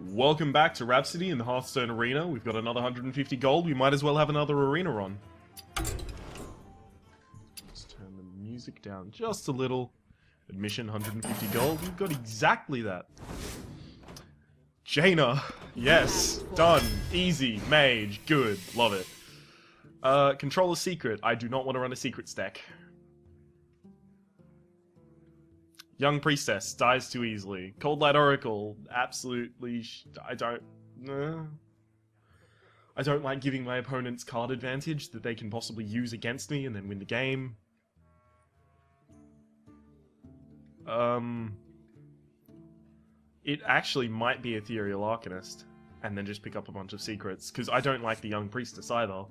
Welcome back to Rhapsody in the Hearthstone arena. We've got another 150 gold. We might as well have another arena on. Let's turn the music down just a little. Admission 150 gold. We've got exactly that. Jaina. Yes. Done. Easy. Mage. Good. Love it. Control a secret. I do not want to run a secret stack. Young Priestess dies too easily. Cold Light Oracle, absolutely. I don't like giving my opponents card advantage that they can possibly use against me and then win the game. It actually might be Ethereal Arcanist, and then just pick up a bunch of secrets, because I don't like the Young Priestess either.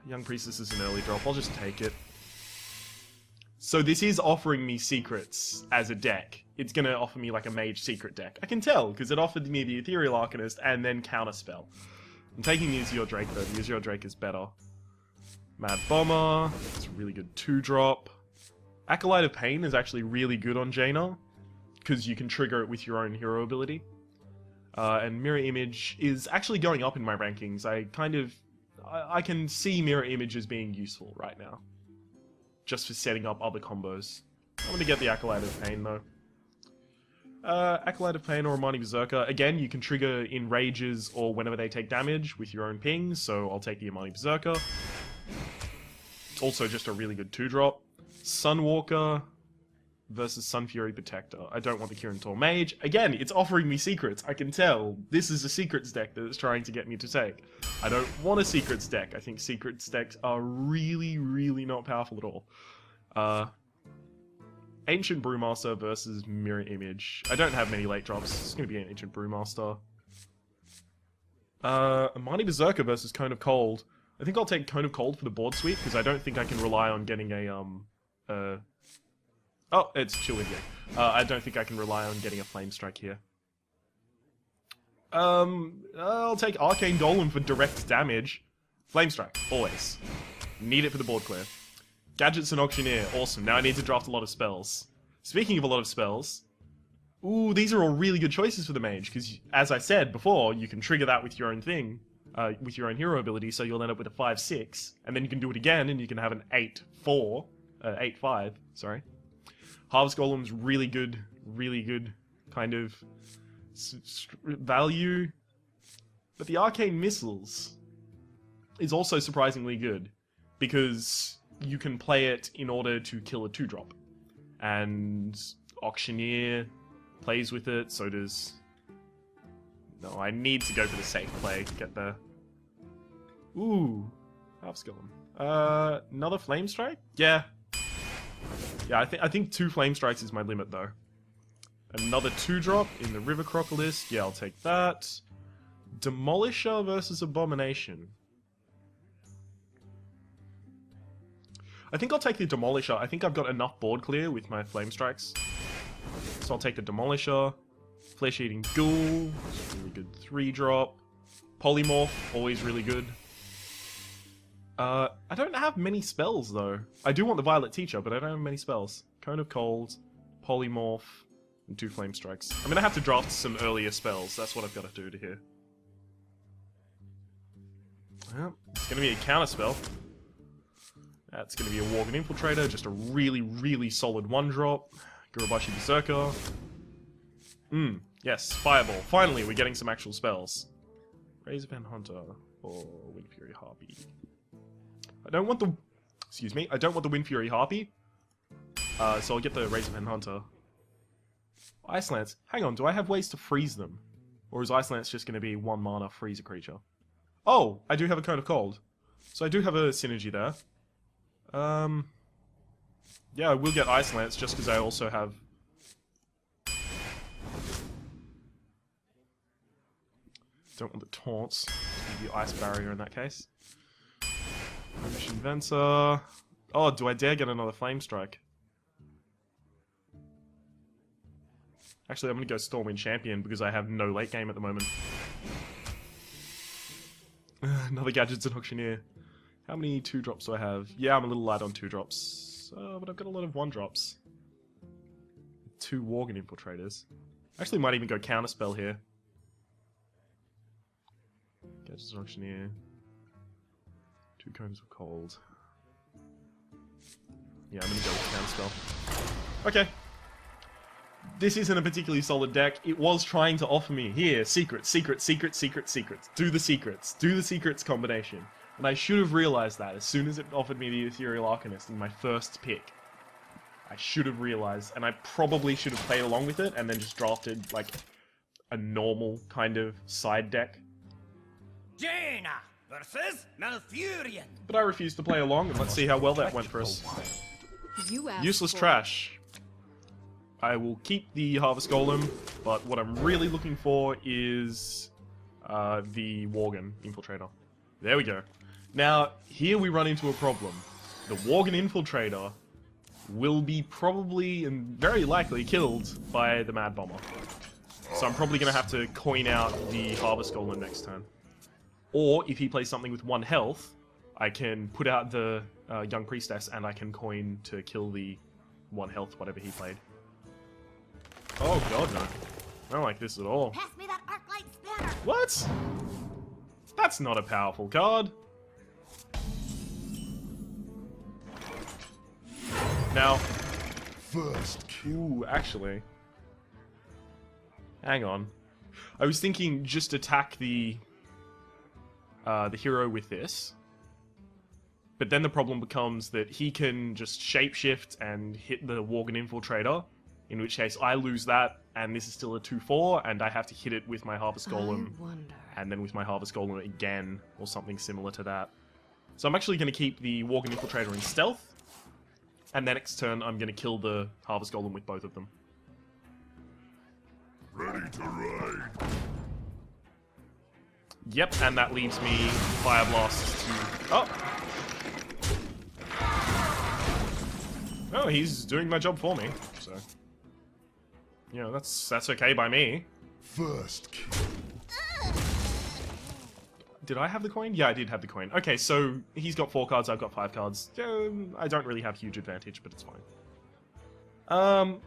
Young Priestess is an early drop, I'll just take it. So this is offering me secrets as a deck. It's going to offer me like a mage secret deck. I can tell, because it offered me the Ethereal Arcanist and then Counterspell. I'm taking the Azure Drake though, the Azure Drake is better. Mad Bomber, it's a really good 2-drop. Acolyte of Pain is actually really good on Jaina, because you can trigger it with your own hero ability. And Mirror Image is actually going up in my rankings. I can see Mirror Image as being useful right now. Just for setting up other combos. I'm going to get the Acolyte of Pain, though. Acolyte of Pain or Amani Berserker. Again, you can trigger in rages or whenever they take damage with your own pings, so I'll take the Amani Berserker. It's also just a really good 2-drop. Sunwalker versus Sunfury Protector. I don't want the Kirin Tor Mage. Again, it's offering me secrets. I can tell this is a secrets deck that it's trying to get me to take. I don't want a secrets deck. I think secrets decks are really, really not powerful at all. Ancient Brewmaster versus Mirror Image. I don't have many late drops. It's going to be an Ancient Brewmaster. Amani Berserker versus Cone of Cold. I think I'll take Cone of Cold for the board sweep, because I don't think I can rely on getting a, Oh, it's Chilling. I don't think I can rely on getting a Flame Strike here. I'll take Arcane Golem for direct damage. Flame Strike, always. Need it for the board clear. Gadgets and Auctioneer, awesome. Now I need to draft a lot of spells. Speaking of a lot of spells, ooh, these are all really good choices for the mage, because as I said before, you can trigger that with your own thing, with your own hero ability, so you'll end up with a 5-6, and then you can do it again, and you can have an 8-4, 8-5, sorry. Harvest Golem's really good kind of value. But the Arcane Missiles is also surprisingly good, because you can play it in order to kill a 2-drop. And Auctioneer plays with it, so does... No, I need to go for the safe play. Get the... Ooh, Harvest Golem. Another Flame Strike? Yeah. Yeah, I think 2 Flame Strikes is my limit, though. Another 2-drop in the River Crocodilus. Yeah, I'll take that. Demolisher versus Abomination. I think I'll take the Demolisher. I think I've got enough board clear with my Flame Strikes. So I'll take the Demolisher. Flesh-Eating Ghoul. Really good 3-drop. Polymorph, always really good. I don't have many spells, though. I do want the Violet Teacher, but I don't have many spells. Cone of Cold, Polymorph, and 2 Flame Strikes. I'm gonna have to draft some earlier spells. That's what I've got to do to here. Well, it's gonna be a counter spell. That's gonna be a Worgen Infiltrator, just a really, really solid 1-drop. Gurubashi Berserker. Yes, Fireball. Finally, we're getting some actual spells. Razorpen Hunter or Wind Fury Harpy. I don't want the... Excuse me. I don't want the Wind Fury Harpy. So I'll get the Razorpen Hunter. Ice Lance. Hang on, do I have ways to freeze them? Or is Ice Lance just going to be 1 mana freeze a creature? Oh, I do have a Cone of Cold. So I do have a synergy there. Yeah, I will get Ice Lance just because I also have... Don't want the taunts. Give you Ice Barrier in that case. Mission Venter. Oh, do I dare get another Flame Strike? Actually, I'm going to go Stormwind Champion because I have no late game at the moment. Another Gadgets and Auctioneer. How many 2-drops do I have? Yeah, I'm a little light on 2-drops. But I've got a lot of 1-drops. 2 Worgen Infiltrators. Actually, might even go Counterspell here. Gadget's Auctioneer. 2 Cones of Cold. Yeah, I'm gonna go with Counterspell. Okay. This isn't a particularly solid deck. It was trying to offer me, here, secrets, secrets, secrets, secrets, secrets. Do the secrets combination. And I should have realized that as soon as it offered me the Ethereal Arcanist in my first pick. I should have realized, and I probably should have played along with it and then just drafted, like, a normal kind of side deck. Jaina versus Malfurion. But I refused to play along, and let's see how well that went for us. Useless trash. I will keep the Harvest Golem, but what I'm really looking for is the Worgen Infiltrator. There we go. Now, here we run into a problem. The Worgen Infiltrator will be probably and very likely killed by the Mad Bomber. So I'm probably going to have to coin out the Harvest Golem next turn. Or, if he plays something with 1 health, I can put out the Young Priestess and I can coin to kill the 1 health, whatever he played. Oh god, no. I don't like this at all. Pass me that Arclight Spanner. What? That's not a powerful card. Now, First kill. ooh, actually, hang on. I was thinking just attack the hero with this, but then the problem becomes that he can just shapeshift and hit the Worgen Infiltrator, in which case I lose that, and this is still a 2/4, and I have to hit it with my Harvest Golem, and then with my Harvest Golem again, or something similar to that. So I'm actually going to keep the Worgen Infiltrator in stealth, and then next turn I'm going to kill the Harvest Golem with both of them. Ready to ride. Yep, and that leaves me Fire Blast to... Oh! Oh, he's doing my job for me, so... You know, that's okay by me. First kill. Did I have the coin? Yeah, I did have the coin. Okay, so he's got 4 cards, I've got 5 cards. I don't really have huge advantage, but it's fine.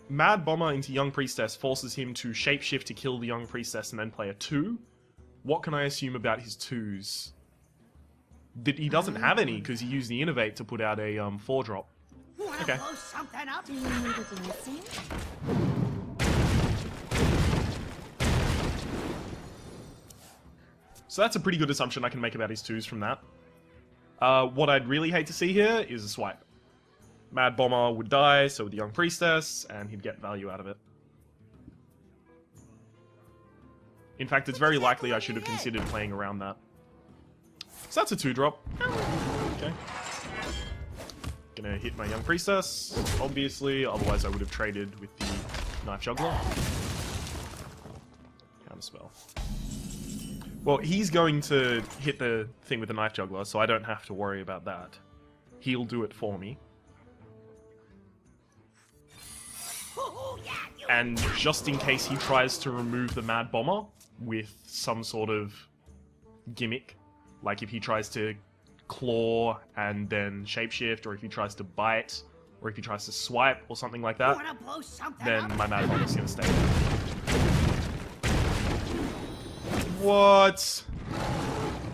Mad Bomber into Young Priestess forces him to shapeshift to kill the Young Priestess and then play a 2. What can I assume about his 2s? That he doesn't have any, because he used the Innovate to put out a 4-drop. Okay. Do you need a blessing? So that's a pretty good assumption I can make about his 2s from that. What I'd really hate to see here is a swipe. Mad Bomber would die, so would the Young Priestess, and he'd get value out of it. In fact, it's very likely I should have considered playing around that. So that's a 2-drop. Okay. Gonna hit my Young Priestess, obviously, otherwise I would have traded with the Knife Juggler. Counterspell. Well, he's going to hit the thing with the Knife Juggler, so I don't have to worry about that. He'll do it for me. And just in case he tries to remove the Mad Bomber with some sort of gimmick, like if he tries to claw and then shapeshift, or if he tries to bite, or if he tries to swipe or something like that, then my Mad Bomber's gonna stay there. What?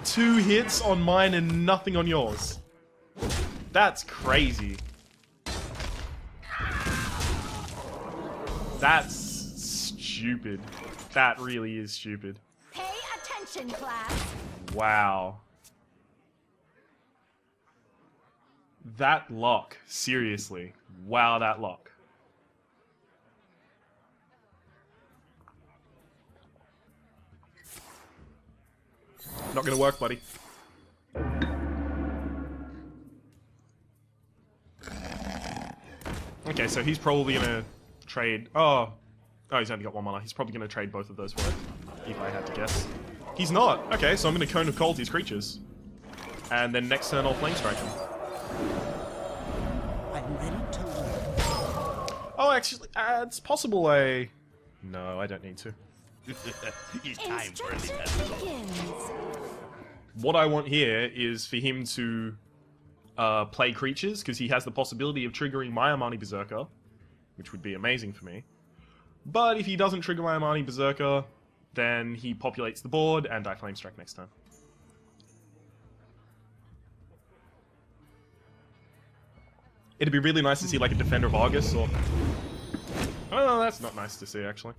2 hits on mine and nothing on yours. That's crazy. That's stupid. That really is stupid. Pay attention, class. Wow. That lock. Seriously. Wow, that lock. Not gonna work, buddy. Okay, so he's probably gonna trade... Oh, he's only got 1 mana. He's probably gonna trade both of those for it, if I had to guess. He's not. Okay, so I'm gonna Cone of Cold his creatures. And then next turn I'll Flame Strike him. I'm ready to learn. Oh, actually, it's possible I... No, I don't need to. It's time for Instruction begins. What I want here is for him to play creatures, because he has the possibility of triggering my Armani Berserker, which would be amazing for me. But if he doesn't trigger my Amani Berserker, then he populates the board, and I Flame Strike next turn. It'd be really nice to see like a Defender of Argus, or... Oh, that's not nice to see, actually.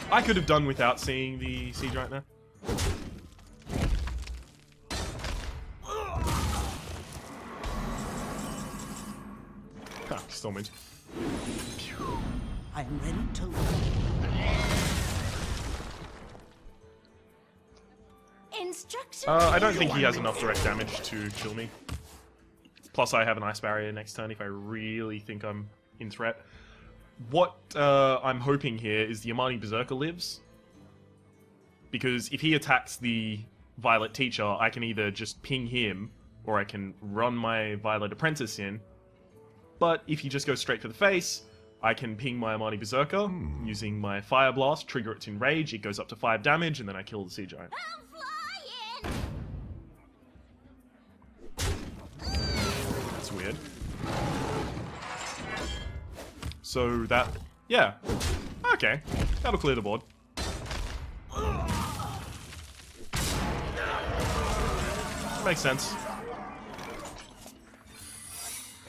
I could have done without seeing the Sea Giant there. Ah, Stormwind. I'm ready to learn. Instructions. I don't think he has enough direct damage to kill me. Plus, I have an Ice Barrier next turn if I really think I'm in threat. What I'm hoping here is the Amani Berserker lives. Because if he attacks the Violet Teacher, I can either just ping him, or I can run my Violet Apprentice in. But if he just goes straight for the face, I can ping my Amani Berserker using my Fire Blast, trigger its Enrage, it goes up to 5 damage, and then I kill the Sea Giant. I'm flying. That's weird. So that... yeah. Okay. That'll clear the board. Makes sense.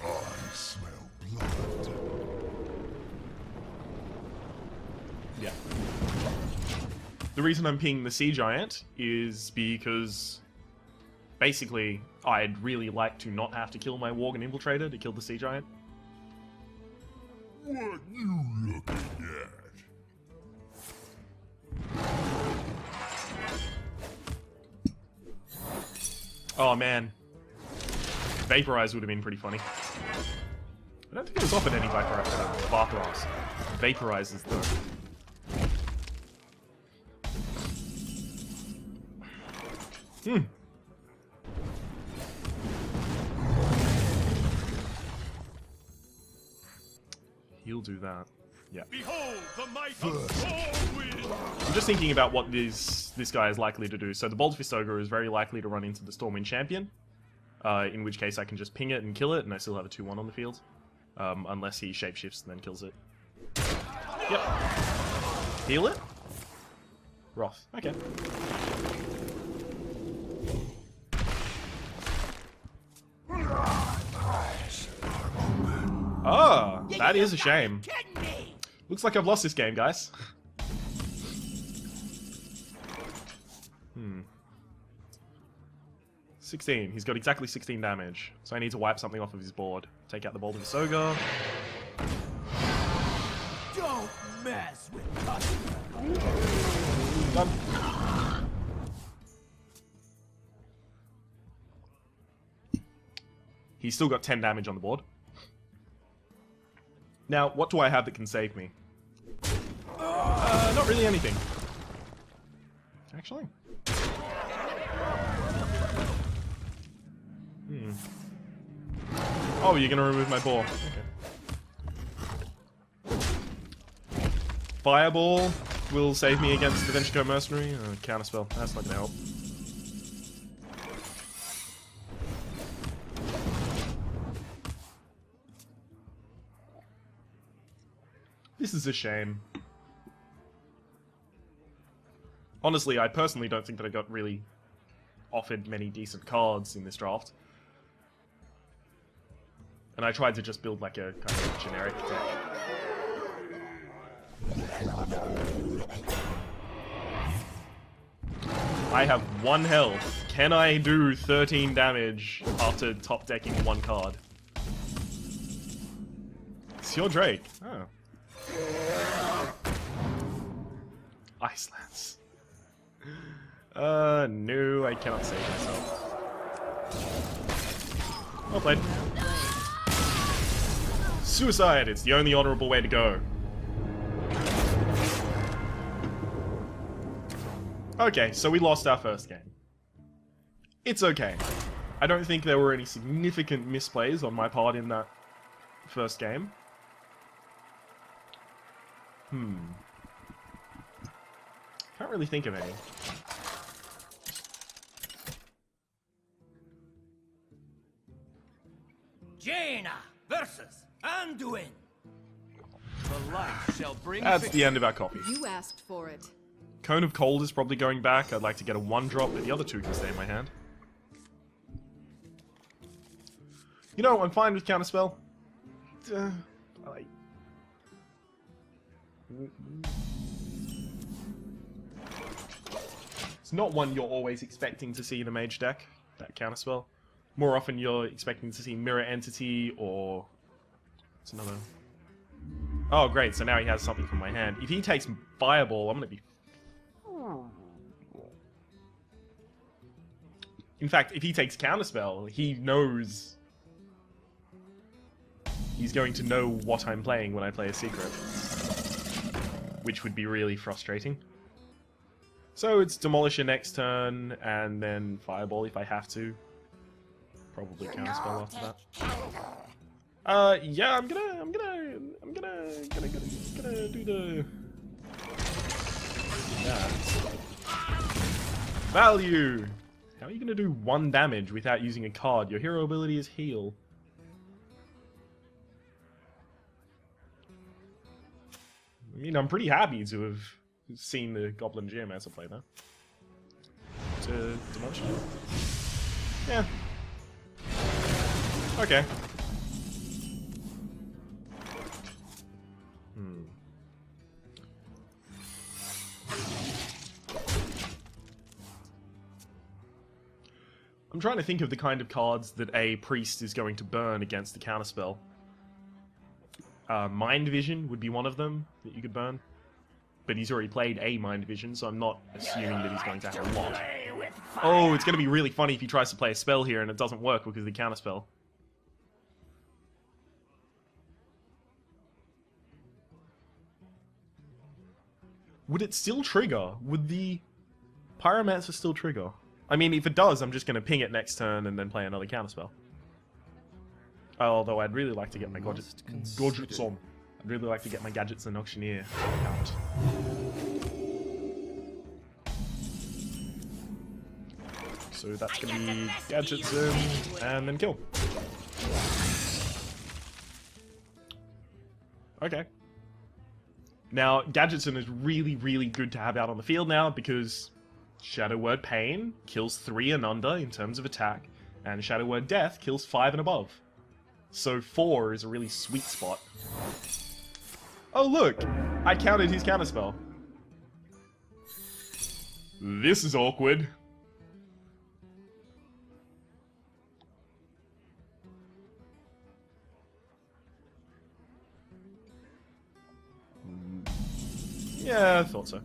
I smell blood. Yeah. The reason I'm pinging the Sea Giant is because... basically, I'd really like to not have to kill my Worgen Infiltrator to kill the Sea Giant. What you looking at? Oh man. Vaporize would have been pretty funny. I don't think it was offered any Vaporize. Vaporizes though. He'll do that. Yeah. Behold the might of Stormwind! I'm just thinking about what this guy is likely to do. So the Boldfist Ogre is very likely to run into the Stormwind Champion, in which case I can just ping it and kill it, and I still have a 2-1 on the field. Unless he shapeshifts and then kills it. Yep. Heal it? Wrath. Okay. Ah, that is a shame. Kidding me! Looks like I've lost this game, guys. 16. He's got exactly 16 damage. So I need to wipe something off of his board. Take out the Bolt of his Ogre. Don't mess with us! Done. He's still got 10 damage on the board. Now, what do I have that can save me? Not really anything. Actually. Oh, you're gonna remove my ball. Okay. Fireball will save me against the Venture Mercenary. Counterspell. That's not gonna help. This is a shame. Honestly, I personally don't think that I got really offered many decent cards in this draft. And I tried to just build like a kind of generic deck. I have 1 health. Can I do 13 damage after top decking 1 card? It's your Drake. Oh. Ice Lance. No, I cannot save myself. Well played. Suicide! It's the only honorable way to go. Okay, so we lost our first game. It's okay. I don't think there were any significant misplays on my part in that first game. Can't really think of any. Jaina versus Anduin. bring That's the end of our copy. You asked for it. Cone of Cold is probably going back. I'd like to get a 1-drop, but the other 2 can stay in my hand. You know, I'm fine with Counterspell. I- It's not one you're always expecting to see in a mage deck, that Counterspell. More often you're expecting to see Mirror Entity or... What's another... Oh, great, so now he has something from my hand. If he takes Fireball, I'm gonna be... In fact, if he takes Counterspell, he knows... He's going to know what I'm playing when I play a Secret. Which would be really frustrating. So it's Demolisher next turn, and then Fireball if I have to. Probably Counterspell after that. Yeah, I'm gonna do the... that. Value! How are you gonna do 1 damage without using a card? Your hero ability is Heal. I mean, I'm pretty happy to have seen the Goblin Geomancer play that. To demolish it. Yeah. Okay. I'm trying to think of the kind of cards that a priest is going to burn against the counterspell. Mind Vision would be one of them that you could burn. But he's already played a Mind Vision, so I'm not assuming that he's going to have a lot. Oh, it's going to be really funny if he tries to play a spell here and it doesn't work because of the counterspell. Would it still trigger? Would the Pyromancer still trigger? I mean, if it does, I'm just going to ping it next turn and then play another counterspell. Although I'd really like to get my gadgets on. I'd really like to get my gadgets and auctioneer out. So that's going to be gadgets in and then kill. Okay. Now, Gadgetson is really, really good to have out on the field now because Shadow Word Pain kills 3 and under in terms of attack, and Shadow Word Death kills 5 and above. So 4 is a really sweet spot. Oh look! I counted his counterspell. This is awkward. Yeah, I thought so.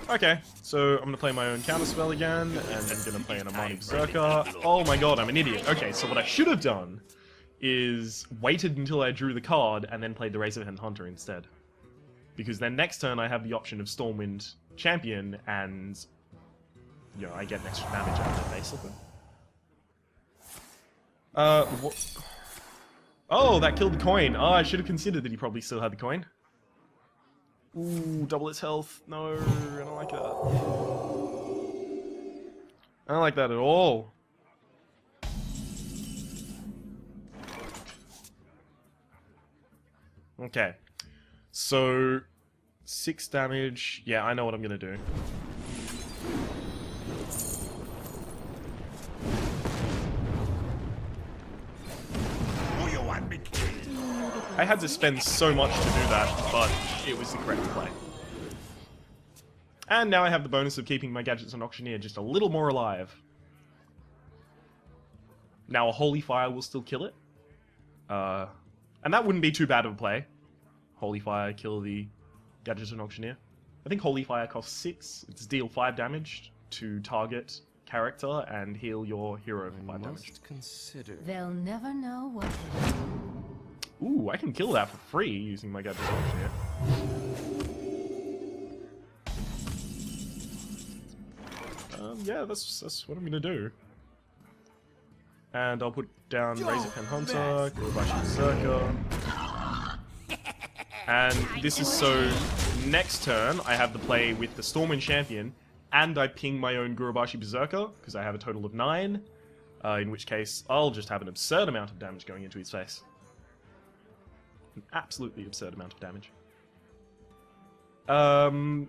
Okay, so I'm gonna play my own counterspell again, and then gonna play an Amani Berserker. Oh my god, I'm an idiot. Okay, so what I should have done is waited until I drew the card and then played the Razorhand Hunter instead. Because then next turn I have the option of Stormwind Champion, and you know, I get an extra damage out of it, basically. Oh, that killed the coin. Oh, I should have considered that he probably still had the coin. Ooh, double its health. No, I don't like that. I don't like that at all. Okay. So, 6 damage. Yeah, I know what I'm gonna do. I had to spend so much to do that, but it was the correct play. And now I have the bonus of keeping my gadgets on Auctioneer just a little more alive. Now a Holy Fire will still kill it. And that wouldn't be too bad of a play. Holy Fire, kill the gadgets on Auctioneer. I think Holy Fire costs 6. It's deal 5 damage to target character and heal your hero for 5 damage. They'll never know what. Ooh, I can kill that for free using my gadgets on Auctioneer. Yeah, that's what I'm gonna do. And I'll put down Razorpen Hunter, Gurubashi Berserker. And this is so next turn I have the play with the Stormwind Champion, and I ping my own Gurubashi Berserker, because I have a total of 9. In which case, I'll just have an absurd amount of damage going into his face. An absolutely absurd amount of damage. Holy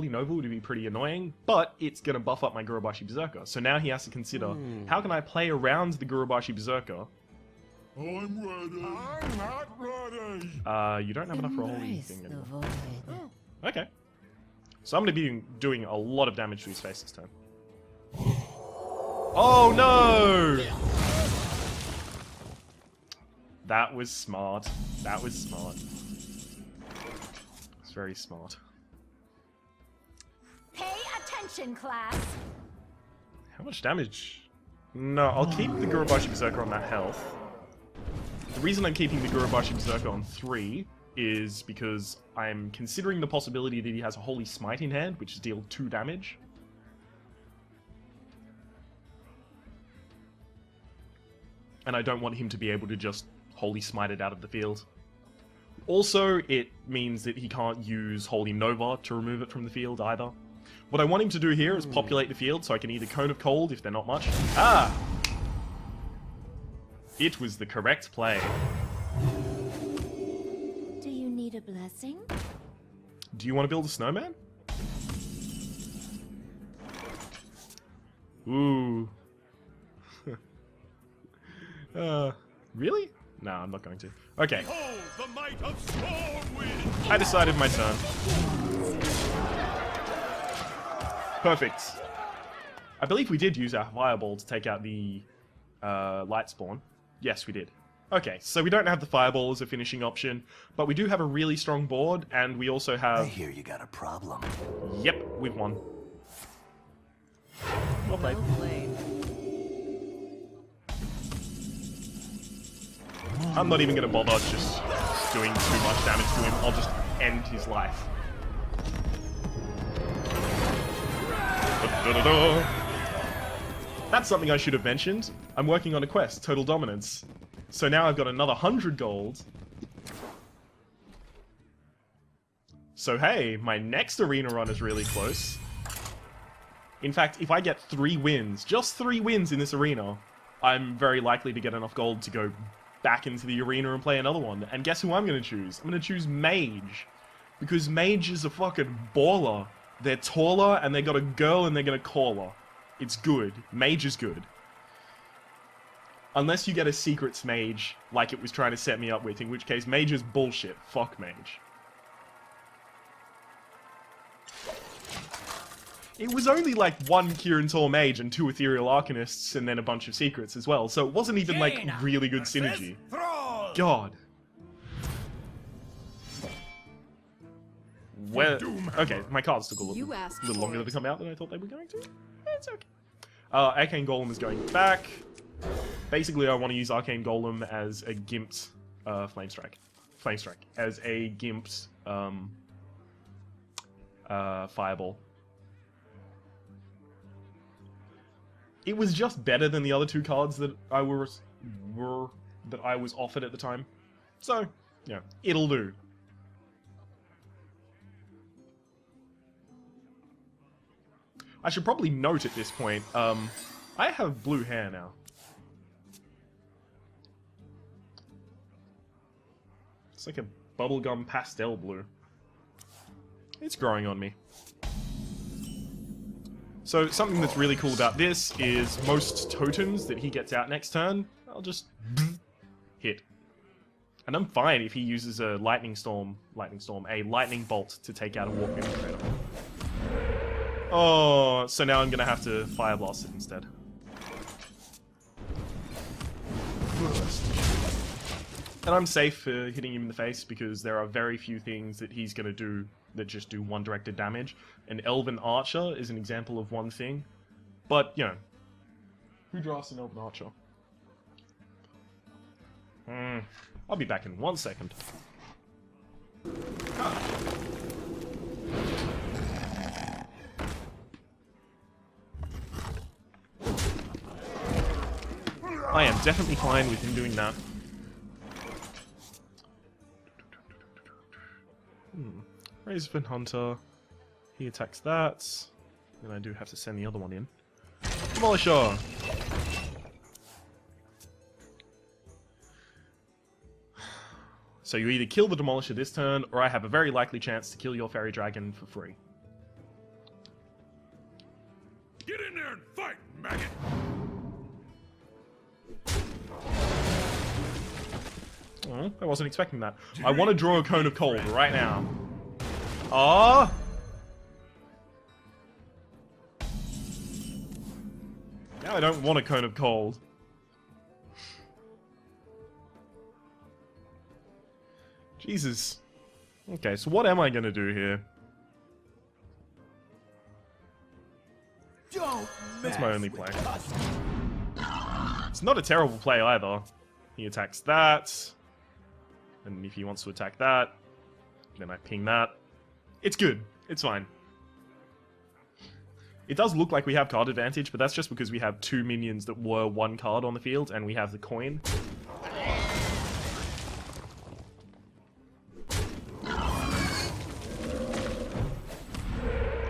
Nova would be pretty annoying, but it's gonna buff up my Gurubashi Berserker. So now he has to consider, how can I play around the Gurubashi Berserker? I'm ready. I'm not ready. You don't have enough for a holy Embrace thing the anymore. void. Okay. So I'm gonna be doing a lot of damage to his face this turn. Oh no! That was smart. That was smart. It's very smart. Pay attention, class. How much damage? No, I'll keep the Gurubashi Berserker on that health. The reason I'm keeping the Gurubashi Berserker on 3 is because I'm considering the possibility that he has a Holy Smite in hand, which is deal 2 damage. And I don't want him to be able to just Holy Smite it out of the field. Also, it means that he can't use Holy Nova to remove it from the field either. What I want him to do here is populate the field so I can either Cone of Cold if they're not much. Ah! It was the correct play. Do you need a blessing? Do you want to build a snowman? Ooh. Really? No, I'm not going to. Okay. Behold the might of Stormwind! I decided my turn. Perfect. I believe we did use our Fireball to take out the Light Spawn. Yes, we did. Okay, so we don't have the Fireball as a finishing option, but we do have a really strong board, and we also I have... hear you got a problem. Yep, we've won. Well played. Well played. I'm not even going to bother just doing too much damage to him. I'll just end his life. Da-da-da. That's something I should have mentioned. I'm working on a quest, Total Dominance. So now I've got another 100 gold. So hey, my next arena run is really close. In fact, if I get 3 wins, just 3 wins in this arena, I'm very likely to get enough gold to go back into the arena and play another one. And guess who I'm going to choose? I'm going to choose Mage. Because Mage is a fucking baller. They're taller, and they got a girl, and they're going to call her. It's good. Mage is good. Unless you get a Secrets Mage, like it was trying to set me up with, in which case Mage is bullshit. Fuck Mage. It was only like 1 Kirin Tor Mage and 2 Ethereal Arcanists, and then a bunch of secrets as well, so it wasn't even like really good synergy. God. Well, okay, my cards took a You little asked longer for to it. come out than I thought they were going to. It's okay. Arcane Golem is going back. Basically, I want to use Arcane Golem as a gimped Flame Strike. As a gimped Fireball. It was just better than the other 2 cards that I was offered at the time. So, yeah, it'll do. I should probably note at this point, I have blue hair now. It's like a bubblegum pastel blue. It's growing on me. So something that's really cool about this is most totems that he gets out next turn, I'll just hit. And I'm fine if he uses a lightning bolt to take out a Warp Infiltrator. Oh, so now I'm gonna have to Fire Blast it instead. And I'm safe for hitting him in the face because there are very few things that he's gonna do that just do one-directed damage. An Elven Archer is an example of one thing. But, you know, who drafts an Elven Archer? I'll be back in 1 second. I am definitely fine with him doing that. Razorfin Hunter. He attacks that. Then I do have to send the other one in. Demolisher! So you either kill the Demolisher this turn, or I have a very likely chance to kill your Fairy Dragon for free. Get in there and fight, maggot! Oh, I wasn't expecting that. I want to draw a Cone of Cold right now. Ah! Now I don't want a Cone of Cold. Jesus. Okay, so what am I gonna do here? That's my only play. It's not a terrible play either. He attacks that. And if he wants to attack that, then I ping that. It's good. It's fine. It does look like we have card advantage, but that's just because we have 2 minions that were 1 card on the field, and we have the coin.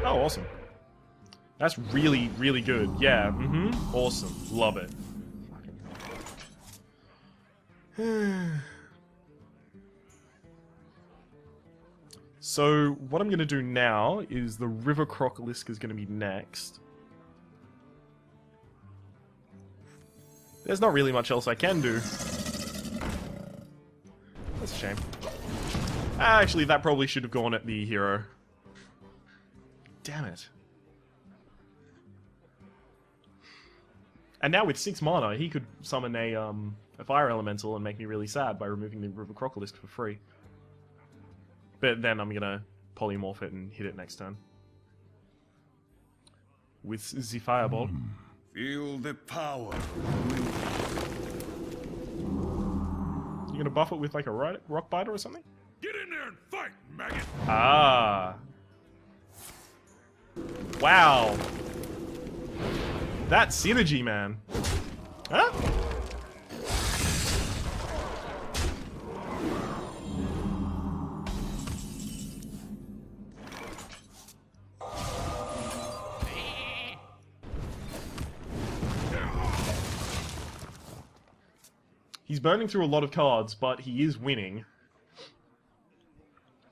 Oh, awesome. That's really, really good. Yeah, Awesome. Love it. So, what I'm going to do now is the River Crocolisk is going to be next. There's not really much else I can do. That's a shame. Actually, that probably should have gone at the hero. Damn it. And now with 6 mana, he could summon a Fire Elemental and make me really sad by removing the River Crocolisk for free. But then I'm gonna polymorph it and hit it next turn. With the Fireball. Feel the power. You gonna buff it with like a Rock Biter or something? Get in there and fight, maggot! Ah. Wow. That synergy, man. Huh? He's burning through a lot of cards, but he is winning.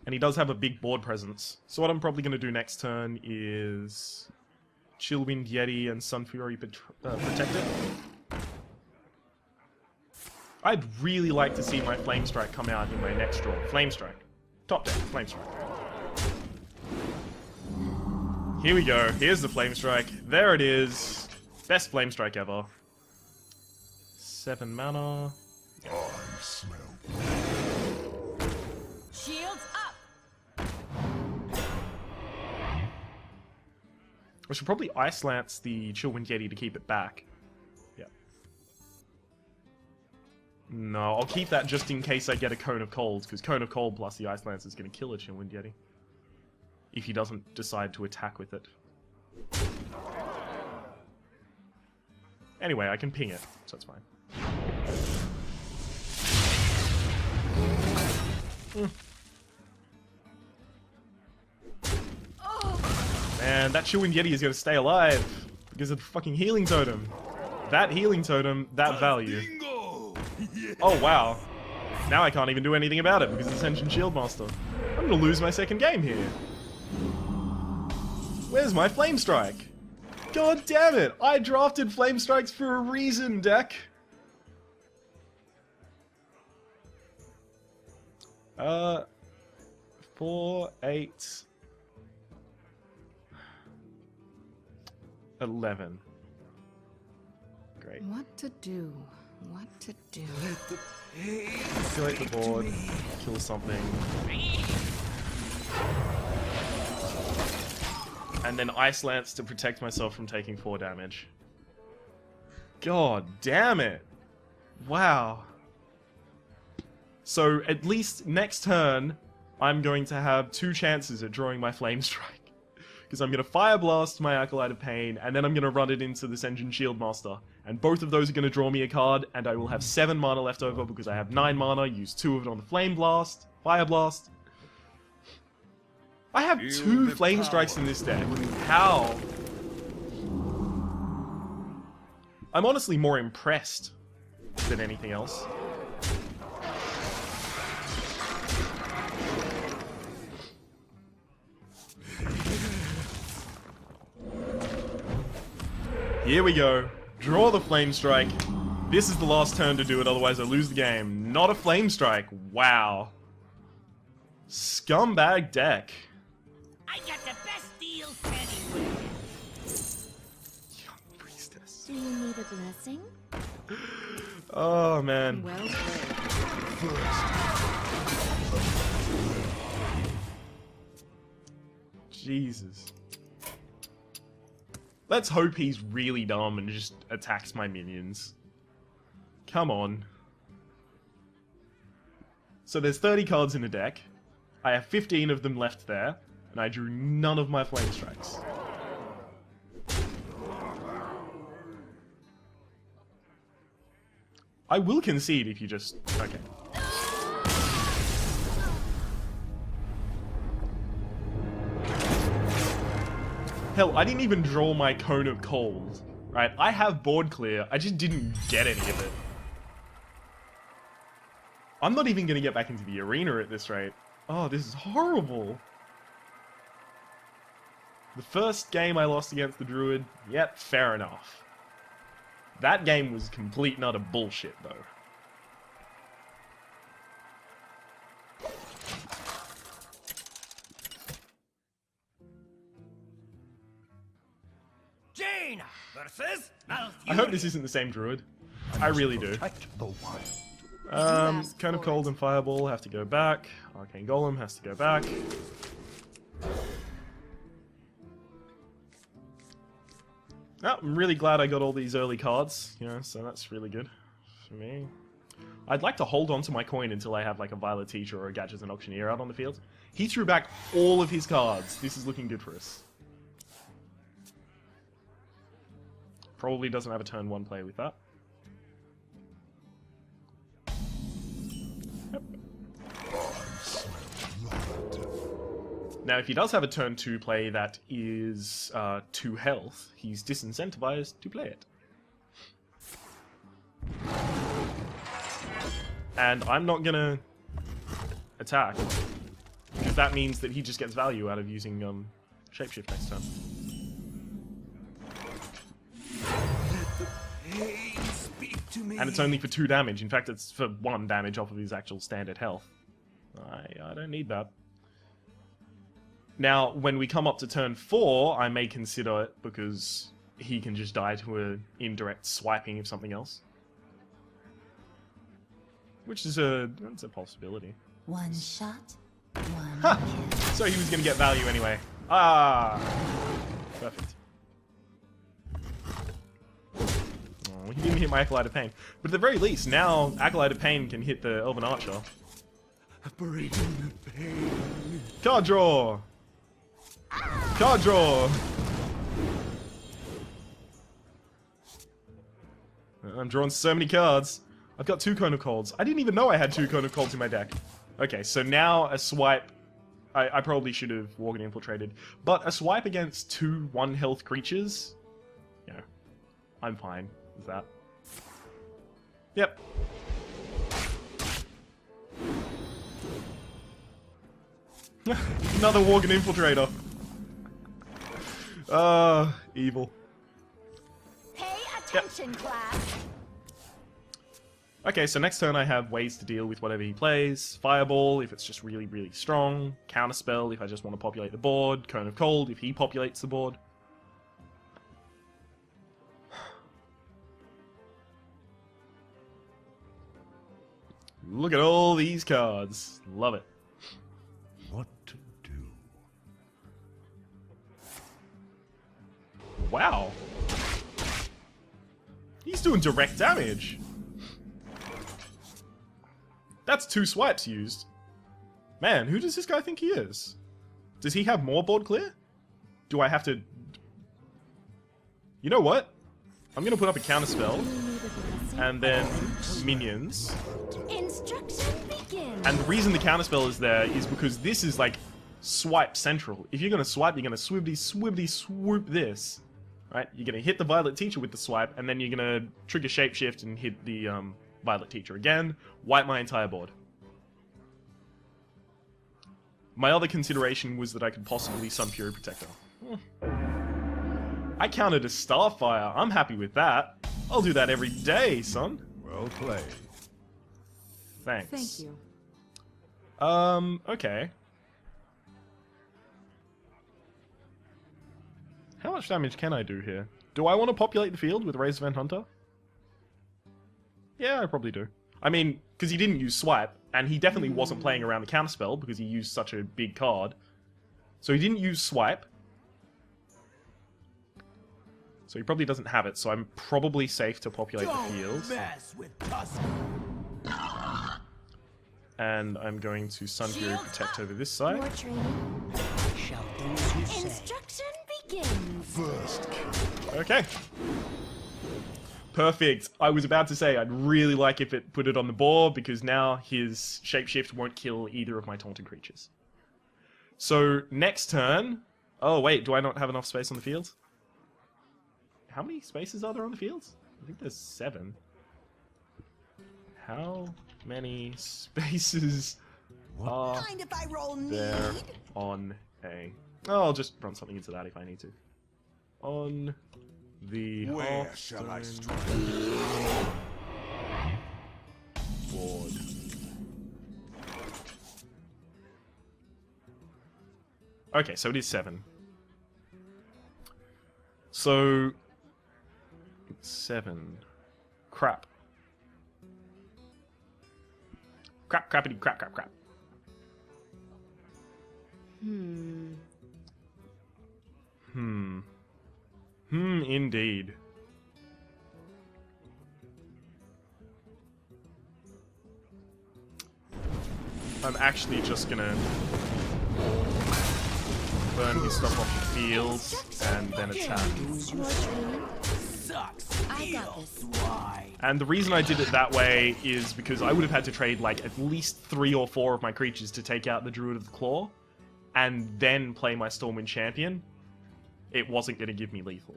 And he does have a big board presence. So what I'm probably going to do next turn is Chillwind Yeti and Sun Fury protect it. I'd really like to see my Flame Strike come out in my next draw. Flame Strike. Top deck, Flame Strike. Here we go. Here's the Flame Strike. There it is. Best Flame Strike ever. 7 mana. I smell. Shields up. I should probably Ice Lance the Chillwind Yeti to keep it back. Yeah. No, I'll keep that just in case I get a Cone of Cold, because Cone of Cold plus the Ice Lance is going to kill a Chillwind Yeti. If he doesn't decide to attack with it. Anyway, I can ping it, so it's fine. Man, that Chillwind Yeti is going to stay alive because of the fucking healing totem. That healing totem, that value. Bingo! Oh, wow. Now I can't even do anything about it because of Ascension Shieldmaster. I'm going to lose my second game here. Where's my Flame Strike? God damn it! I drafted Flame Strikes for a reason, deck! 4, 8... 11. Great. What to do? What to do? Manipulate the board, kill something. And then Ice Lance to protect myself from taking 4 damage. God damn it! Wow. So at least next turn, I'm going to have 2 chances at drawing my Flame Strike. Because I'm going to Fire Blast my Acolyte of Pain, and then I'm going to run it into this Ascension Shieldmaster. And both of those are going to draw me a card, and I will have 7 mana left over because I have 9 mana, use 2 of it on the Flame Blast, Fire Blast. I have 2 Flame Strikes in this deck. How? I'm honestly more impressed than anything else. Here we go. Draw the Flame Strike. This is the last turn to do it, otherwise I lose the game. Not a Flame Strike. Wow. Scumbag deck. I got the best deals anywhere. Young Priestess. Do you need a blessing? Oh, man. Well played. Jesus. Let's hope he's really dumb and just attacks my minions. Come on. So there's 30 cards in the deck. I have 15 of them left there, and I drew none of my Flame Strikes. I will concede if you just... Okay. Hell, I didn't even draw my Cone of Cold, right? I have board clear, I just didn't get any of it. I'm not even gonna get back into the arena at this rate. Oh, this is horrible. The first game I lost against the Druid, yep, fair enough. That game was complete and utter bullshit, though. Jaina versus Malfurion. I hope this isn't the same Druid. I really do. Kind of Cold and Fireball have to go back. Arcane Golem has to go back. Oh, I'm really glad I got all these early cards, you know, so that's really good for me. I'd like to hold on to my coin until I have like a Violet Teacher or a Gadget and Auctioneer out on the field. He threw back all of his cards. This is looking good for us. Probably doesn't have a turn 1 play with that. Yep. Now, if he does have a turn 2 play that is 2 health, he's disincentivized to play it. And I'm not gonna attack, because that means that he just gets value out of using Shapeshift next turn. And it's only for 2 damage. In fact, it's for 1 damage off of his actual standard health. I don't need that. Now, when we come up to turn 4, I may consider it, because he can just die to an indirect swiping of something else. Which is that's a possibility. One shot, one Ha! kill. So he was going to get value anyway. Ah! Perfect. Oh, he didn't hit my Acolyte of Pain. But at the very least, now Acolyte of Pain can hit the Elven Archer. Bring the pain. Card draw! Card draw! I'm drawing so many cards. I've got 2 Cone of Colds. I didn't even know I had 2 Cone of Colds in my deck. Okay, so now a swipe... I probably should have Worgen Infiltrated. But a swipe against 2 1-health creatures... You know, I'm fine with that. Yep. Another Worgen Infiltrator. Evil. Pay attention, class. Okay, so next turn I have ways to deal with whatever he plays. Fireball, if it's just really, really strong. Counterspell, if I just want to populate the board. Cone of Cold, if he populates the board. Look at all these cards. Love it. What to do? Wow. He's doing direct damage. That's 2 swipes used. Man, who does this guy think he is? Does he have more board clear? Do I have to... You know what? I'm gonna put up a counterspell. And then minions. Instruction begins. And the reason the counterspell is there is because this is like swipe central. If you're gonna swipe, you're gonna swibbity, swibbity, swoop this. Right? You're gonna hit the Violet Teacher with the swipe, and then you're gonna trigger Shapeshift and hit the Violet Teacher again, wipe my entire board. My other consideration was that I could possibly Sun Fury Protector. I counted a Starfire. I'm happy with that. I'll do that every day, son. Well played. Thanks. Thank you. Okay. How much damage can I do here? Do I want to populate the field with Razor Van Hunter? Yeah, I probably do. I mean, because he didn't use Swipe, and he definitely wasn't playing around the counterspell because he used such a big card. So he didn't use Swipe. So he probably doesn't have it, so I'm probably safe to populate the field. Mess with Tusk. And I'm going to Sun Fury Protect over this side. More training. Shall those who say. Instruction begins. First kill. Okay. Perfect. I was about to say I'd really like if it put it on the board because now his Shapeshift won't kill either of my taunted creatures. So next turn... Oh wait, do I not have enough space on the field? How many spaces are there on the field? I think there's 7. How many spaces are Mind if I roll there need? on a... Oh, I'll just run something into that if I need to. On the Where shall I Hearthstone strike? board. Okay, so it is 7. So... 7. Crap. Crap, crappity, crap, crap, crap. Indeed. I'm actually just gonna burn his stuff off the field and then attack. More training. Sucks. I got this. Why? And the reason I did it that way is because I would have had to trade like at least 3 or 4 of my creatures to take out the Druid of the Claw, and then play my Stormwind Champion. It wasn't going to give me lethal.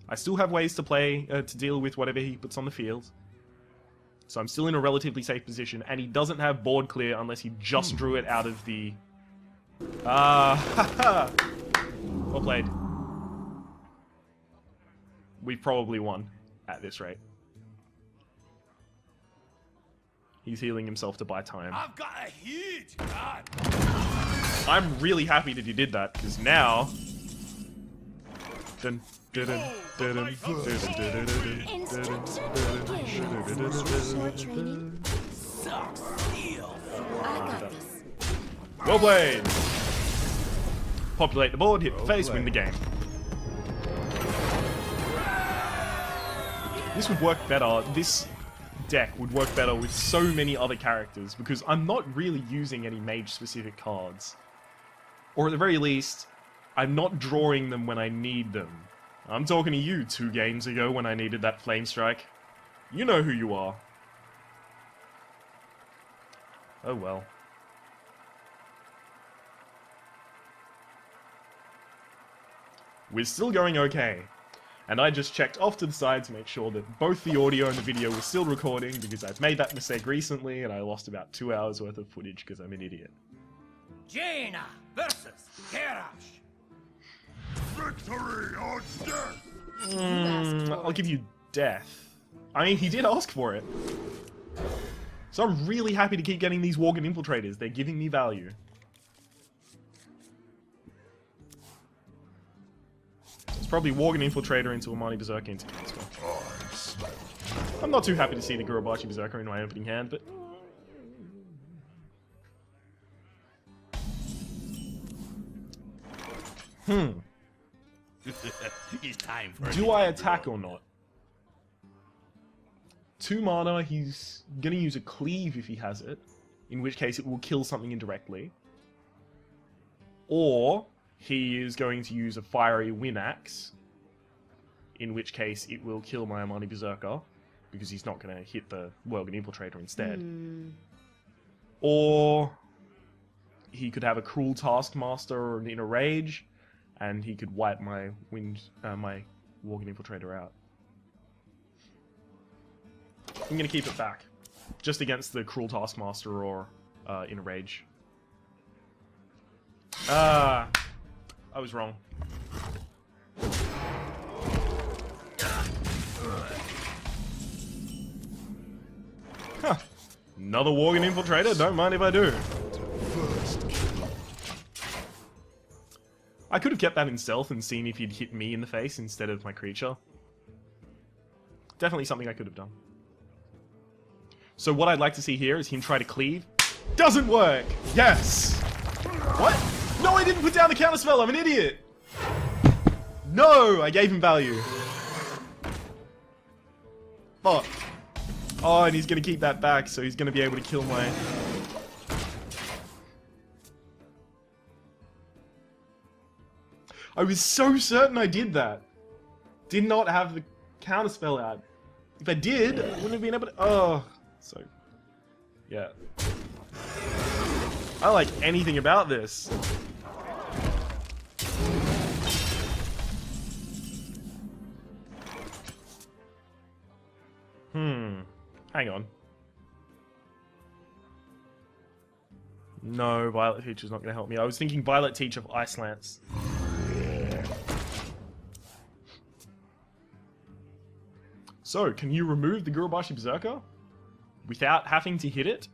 I still have ways to play, to deal with whatever he puts on the field. So I'm still in a relatively safe position, and he doesn't have board clear unless he just drew it out of the... Haha! Well played. We've probably won at this rate. He's healing himself to buy time. I've got a huge gun. I'm really happy that he did that, because now... Dun, dun, dun, dun, dun, dun, dun, dun, Instruction begins. More training. Sucks. Deal. I got this. Well played! Populate the board, hit the face, win the game. This would work better. This deck would work better with so many other characters because I'm not really using any mage-specific cards. Or at the very least, I'm not drawing them when I need them. I'm talking to you 2 games ago when I needed that Flame Strike. You know who you are. Oh well. We're still going okay. And I just checked off to the side to make sure that both the audio and the video were still recording because I've made that mistake recently and I lost about 2 hours worth of footage because I'm an idiot. Jaina versus Kerash. Victory or death. You asked for I'll it. give you death. I mean, he did ask for it. So I'm really happy to keep getting these Worgen Infiltrators. They're giving me value. It's probably Worgen Infiltrator into Amani Berserker into Counterspell. I'm not too happy to see the Gurubachi Berserker in my opening hand, but... It's time for Do I attack or not? 2 mana, he's gonna use a Cleave if he has it, in which case it will kill something indirectly. Or he is going to use a Fiery Wind Axe, in which case it will kill my Amani Berserker, because he's not gonna hit the Worgen Infiltrator instead. Or he could have a Cruel Taskmaster or an Inner Rage, and he could wipe my my Worgen Infiltrator out. I'm gonna keep it back, just against the Cruel Taskmaster or Inner Rage. I was wrong. Huh. Another Worgen Infiltrator? Don't mind if I do. I could have kept that in stealth and seen if he'd hit me in the face instead of my creature. Definitely something I could have done. So what I'd like to see here is him try to cleave. Doesn't work! Yes! What? No, I didn't put down the counterspell! I'm an idiot! No! I gave him value. Fuck. Oh, and he's gonna keep that back, so he's gonna be able to kill my... I was so certain I did that. Did not have the counterspell out. If I did, I wouldn't have been able to... Oh. So... Yeah. I like anything about this. Hang on. No, Violet Teacher's not going to help me. I was thinking Violet Teach of Ice Lance. So, can you remove the Gurubashi Berserker without having to hit it?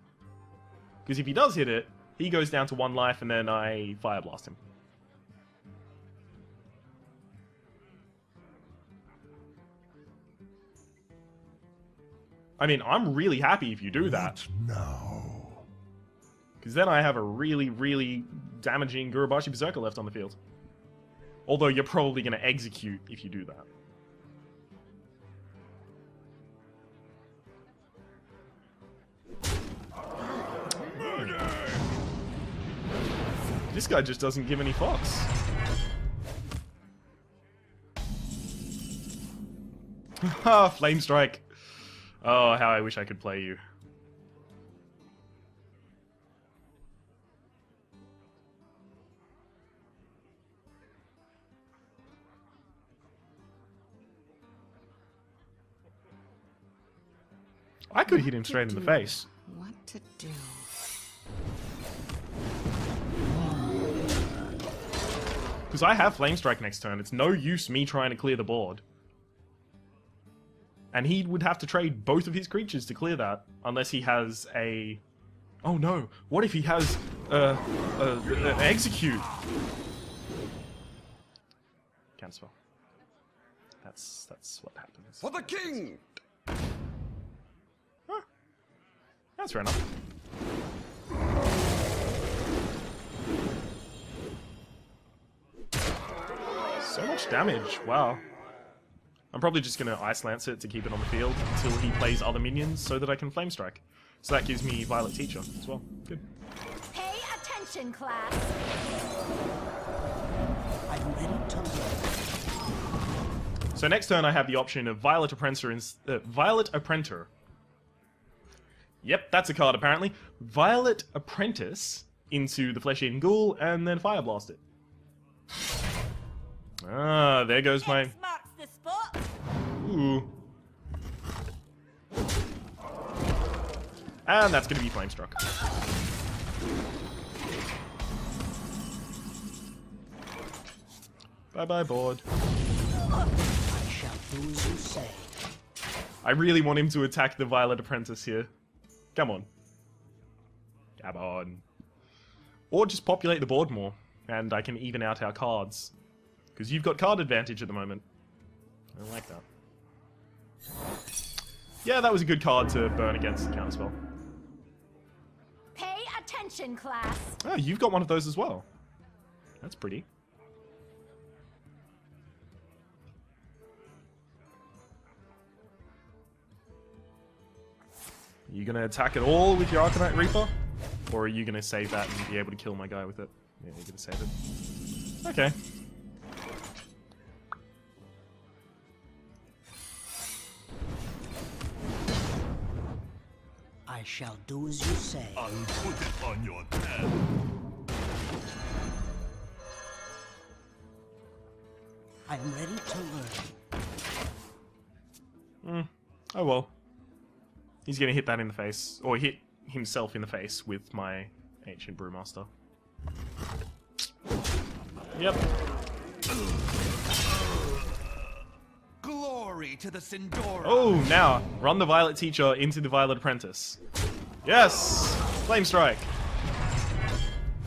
Because if he does hit it, he goes down to 1 life and then I Fire Blast him. I mean, I'm really happy if you do that. Now. Because then I have a really, really damaging Gurubashi Berserker left on the field. Although you're probably going to execute if you do that. This guy just doesn't give any fucks. Ha! Flame Strike. Oh, how I wish I could play you. I could hit him straight in the face. What to do? Because I have Flame Strike next turn. It's no use me trying to clear the board. And he would have to trade both of his creatures to clear that. Unless he has a... Oh no, what if he has an execute? Counterspell. That's what happens. For the king! Huh. That's fair enough. So much damage, wow. I'm probably just going to Ice Lance it to keep it on the field until he plays other minions so that I can Flame Strike. So that gives me Violet Teacher as well. Good. Pay attention, class. I'm ready to learn. So next turn I have the option of Violet Apprentice. Yep, that's a card apparently. Violet Apprentice into the Flesh-Eating Ghoul and then Fire Blast it. Ah, there goes my... X marks the spot. Ooh. And that's going to be Flame Struck. Bye-bye, board. I shall do as you say. I really want him to attack the Violet Apprentice here. Come on. Come on. Or just populate the board more, and I can even out our cards. Because you've got card advantage at the moment. I like that. Yeah, that was a good card to burn against the counterspell. Pay attention, class. Oh, you've got one of those as well. That's pretty. Are you going to attack it all with your Arcanite Reaper? Or are you going to save that and be able to kill my guy with it? Yeah, you're going to save it. Okay. I shall do as you say. I'll put it on your tab. I am ready to learn. Oh well. He's going to hit that in the face. Or hit himself in the face with my Ancient Brewmaster. Yep. Glory to the Sindora. Oh, now run the Violet Teacher into the Violet Apprentice. Yes! Flame Strike.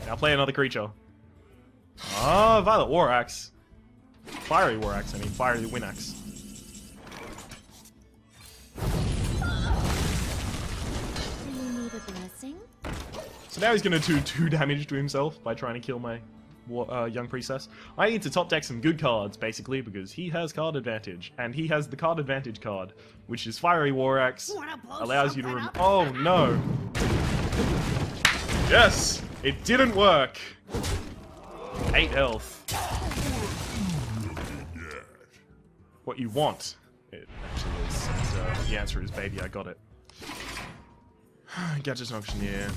Now play another creature. Ah, Violet War Axe. Fiery War Axe, I mean, Fiery Wind Axe. Do you need a blessing? So now he's gonna do 2 damage to himself by trying to kill my young priestess. I need to top deck some good cards, basically, because he has card advantage. And he has the card advantage card, which is Fiery War Axe. Wanna blow Allows you to something up? Oh, no. Yes! It didn't work! 8 health. What you want, it actually is. And, the answer is, baby, I got it. Gadget Auctioneer.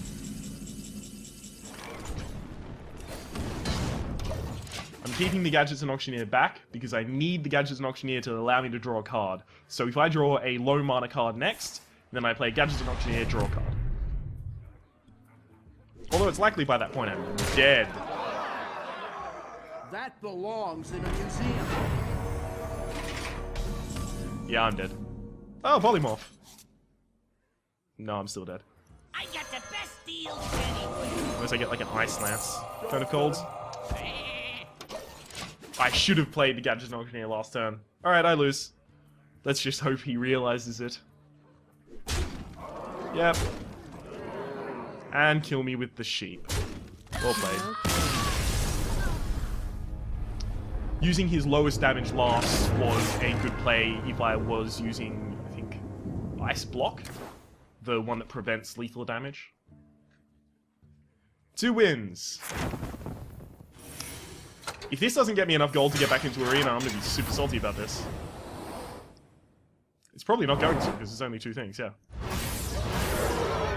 I'm keeping the Gadgets and Auctioneer back because I need the Gadgets and Auctioneer to allow me to draw a card. So if I draw a low mana card next, then I play Gadgets and Auctioneer, draw a card. Although it's likely by that point I'm dead. That belongs in a museum. Yeah, I'm dead. Oh, Polymorph. No, I'm still dead. I got the best deals anywhere. Unless I get like an Ice Lance kind of cold. I should have played the Gadget and Auctioneer last turn. Alright, I lose. Let's just hope he realizes it. Yep. And kill me with the sheep. Well played. Using his lowest damage last was a good play if I was using, I think, Ice Block. The one that prevents lethal damage. 2 wins. If this doesn't get me enough gold to get back into Arena, I'm gonna be super salty about this. It's probably not going to, because there's only 2 things, yeah.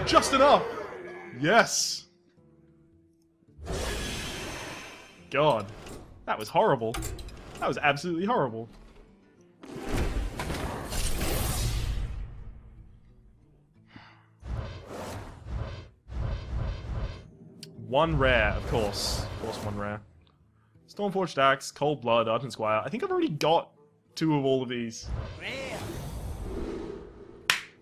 Just enough! Yes! God. That was horrible. That was absolutely horrible. One rare, of course. Of course, 1 rare. Stormforged Axe, Cold Blood, Argent Squire. I think I've already got 2 of all of these.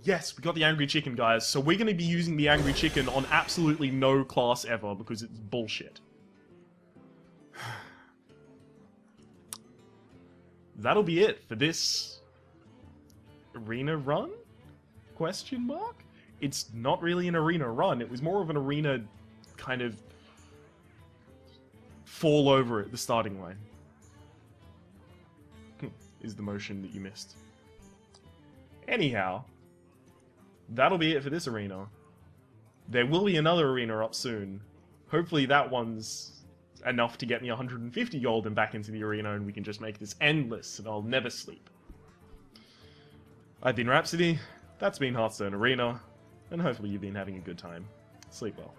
Yes, we got the Angry Chicken, guys. So we're going to be using the Angry Chicken on absolutely no class ever, because it's bullshit. That'll be it for this arena run? Question mark? It's not really an arena run. It was more of an arena kind of fall over at the starting line. Is the motion that you missed. Anyhow, that'll be it for this arena. There will be another arena up soon. Hopefully that one's enough to get me 150 gold and back into the arena, and we can just make this endless, and I'll never sleep. I've been Rhapsody, that's been Hearthstone Arena, and hopefully you've been having a good time. Sleep well.